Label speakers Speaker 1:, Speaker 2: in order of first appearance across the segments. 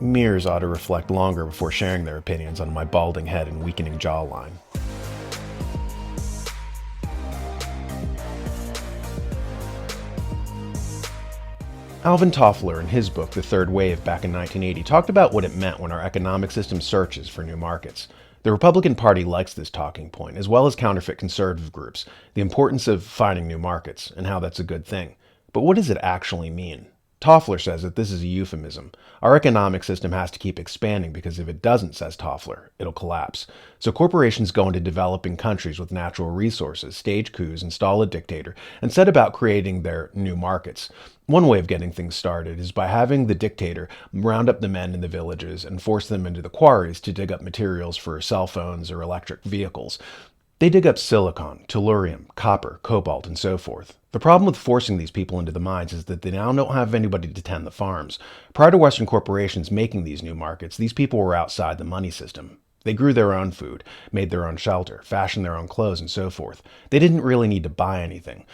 Speaker 1: Mirrors ought to reflect longer before sharing their opinions on my balding head and weakening jawline. Alvin Toffler, in his book The Third Wave back in 1980, talked about what it meant when our economic system searches for new markets. The Republican Party likes this talking point, as well as counterfeit conservative groups, the importance of finding new markets, and how that's a good thing. But what does it actually mean? Toffler says that this is a euphemism. Our economic system has to keep expanding because if it doesn't, says Toffler, it'll collapse. So corporations go into developing countries with natural resources, stage coups, install a dictator, and set about creating their new markets. One way of getting things started is by having the dictator round up the men in the villages and force them into the quarries to dig up materials for cell phones or electric vehicles. They dig up silicon, tellurium, copper, cobalt, and so forth. The problem with forcing these people into the mines is that they now don't have anybody to tend the farms. Prior to Western corporations making these new markets, these people were outside the money system. They grew their own food, made their own shelter, fashioned their own clothes, and so forth. They didn't really need to buy anything.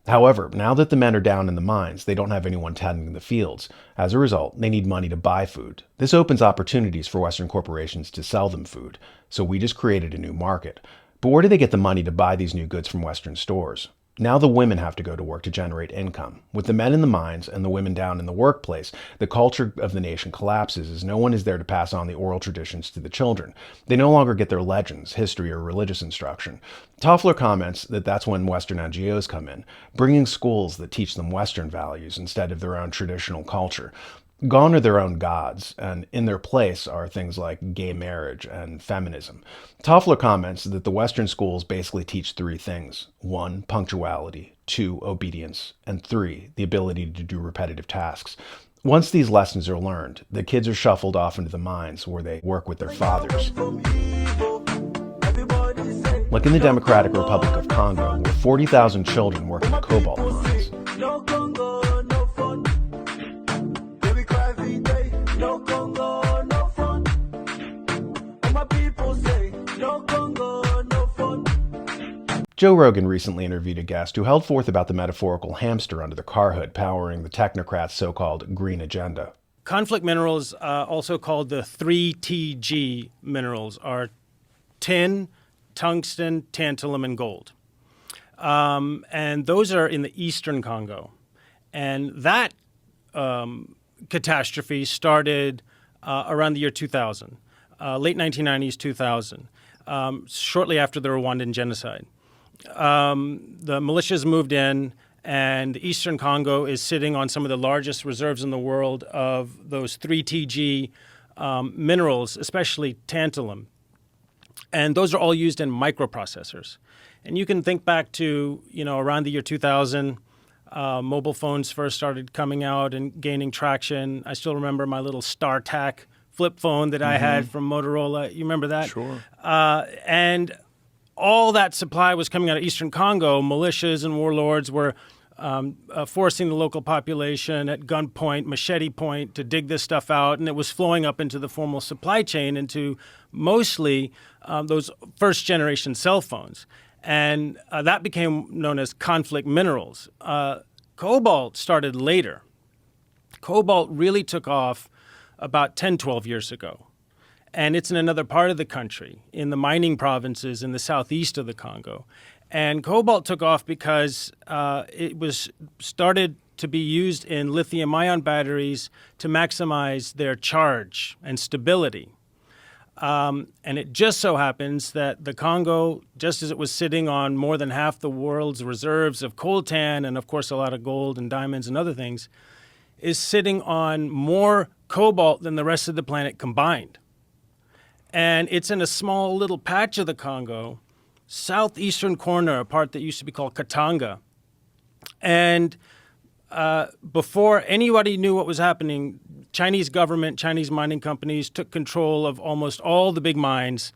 Speaker 1: However, now that the men are down in the mines, they don't have anyone tending the fields. As a result, they need money to buy food. This opens opportunities for Western corporations to sell them food. So we just created a new market. But where do they get the money to buy these new goods from Western stores? Now the women have to go to work to generate income. With the men in the mines and the women down in the workplace, the culture of the nation collapses as no one is there to pass on the oral traditions to the children. They no longer get their legends, history, or religious instruction. Toffler comments that that's when Western NGOs come in, bringing schools that teach them Western values instead of their own traditional culture. Gone are their own gods, and in their place are things like gay marriage and feminism. Toffler comments that the Western schools basically teach three things. 1, punctuality. 2, obedience. And 3, the ability to do repetitive tasks. Once these lessons are learned, the kids are shuffled off into the mines where they work with their fathers. Like in the Democratic Republic of Congo, where 40,000 children work in the cobalt mines.
Speaker 2: No Congo, no fun. And my people say, no Congo, no fun.
Speaker 1: Joe Rogan recently interviewed a guest who held forth about the metaphorical hamster under the car hood powering the technocrats' so-called green agenda.
Speaker 3: Conflict minerals, also called the 3TG minerals, are tin, tungsten, tantalum, and gold. And those are in the eastern Congo. And that catastrophe started around the year 2000, late 1990s, 2000, shortly after the Rwandan genocide. The militias moved in, and the Eastern Congo is sitting on some of the largest reserves in the world of those 3TG minerals, especially tantalum. And those are all used in microprocessors. And you can think back to, around the year 2000, mobile phones first started coming out and gaining traction. I still remember my little StarTAC flip phone that I had from Motorola. You remember that?
Speaker 1: Sure.
Speaker 3: And all that supply was coming out of Eastern Congo. Militias and warlords were forcing the local population at gunpoint, machete point, to dig this stuff out. And it was flowing up into the formal supply chain, into mostly those first-generation cell phones. And that became known as conflict minerals. Cobalt started later. Cobalt really took off about 10, 12 years ago. And it's in another part of the country, in the mining provinces in the southeast of the Congo. And cobalt took off because it was started to be used in lithium-ion batteries to maximize their charge and stability. And it just so happens that the Congo, just as it was sitting on more than half the world's reserves of coltan and, of course, a lot of gold and diamonds and other things, is sitting on more cobalt than the rest of the planet combined. And it's in a small little patch of the Congo, southeastern corner, a part that used to be called Katanga. And before anybody knew what was happening, Chinese government, Chinese mining companies took control of almost all the big mines,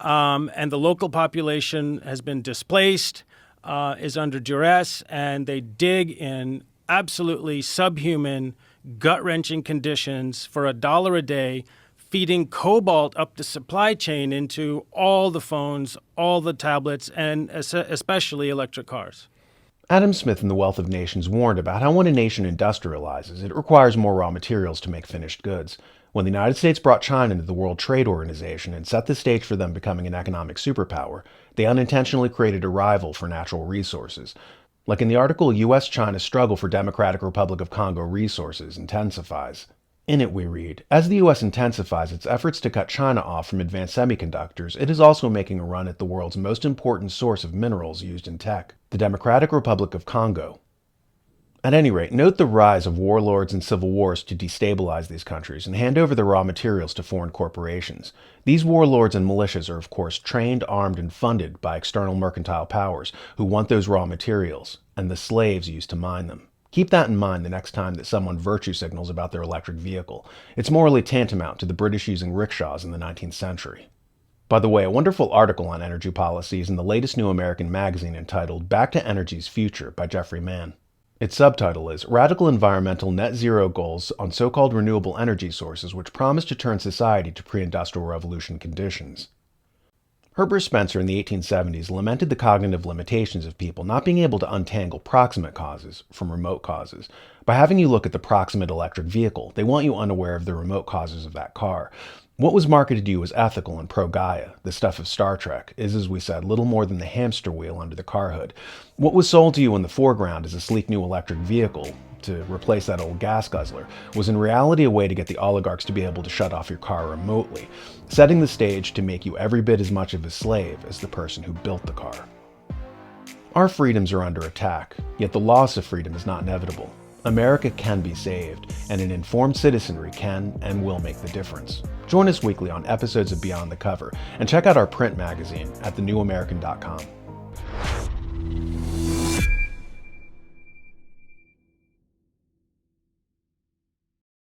Speaker 3: and the local population has been displaced, is under duress, and they dig in absolutely subhuman, gut-wrenching conditions for $1 a day, feeding cobalt up the supply chain into all the phones, all the tablets, and especially electric cars.
Speaker 1: Adam Smith in The Wealth of Nations warned about how when a nation industrializes, it requires more raw materials to make finished goods. When the United States brought China into the World Trade Organization and set the stage for them becoming an economic superpower, they unintentionally created a rival for natural resources. Like in the article, US-China's struggle for Democratic Republic of Congo resources intensifies. In it we read, as the US intensifies its efforts to cut China off from advanced semiconductors, it is also making a run at the world's most important source of minerals used in tech, the Democratic Republic of Congo. At any rate, note the rise of warlords and civil wars to destabilize these countries and hand over the raw materials to foreign corporations. These warlords and militias are of course trained, armed, and funded by external mercantile powers who want those raw materials, and the slaves used to mine them. Keep that in mind the next time that someone virtue signals about their electric vehicle. It's morally tantamount to the British using rickshaws in the 19th century. By the way, a wonderful article on energy policy is in the latest New American magazine entitled Back to Energy's Future by Jeffrey Mann. Its subtitle is Radical Environmental Net Zero Goals on So-Called Renewable Energy Sources Which Promise to Turn Society to Pre-Industrial Revolution Conditions. Herbert Spencer in the 1870s lamented the cognitive limitations of people not being able to untangle proximate causes from remote causes. By having you look at the proximate electric vehicle, they want you unaware of the remote causes of that car. What was marketed to you as ethical and pro-Gaia, the stuff of Star Trek, is, as we said, little more than the hamster wheel under the car hood. What was sold to you in the foreground as a sleek new electric vehicle, to replace that old gas guzzler, was in reality a way to get the oligarchs to be able to shut off your car remotely, setting the stage to make you every bit as much of a slave as the person who built the car. Our freedoms are under attack, yet the loss of freedom is not inevitable. America can be saved, and an informed citizenry can and will make the difference. Join us weekly on episodes of Beyond the Cover, and check out our print magazine at thenewamerican.com.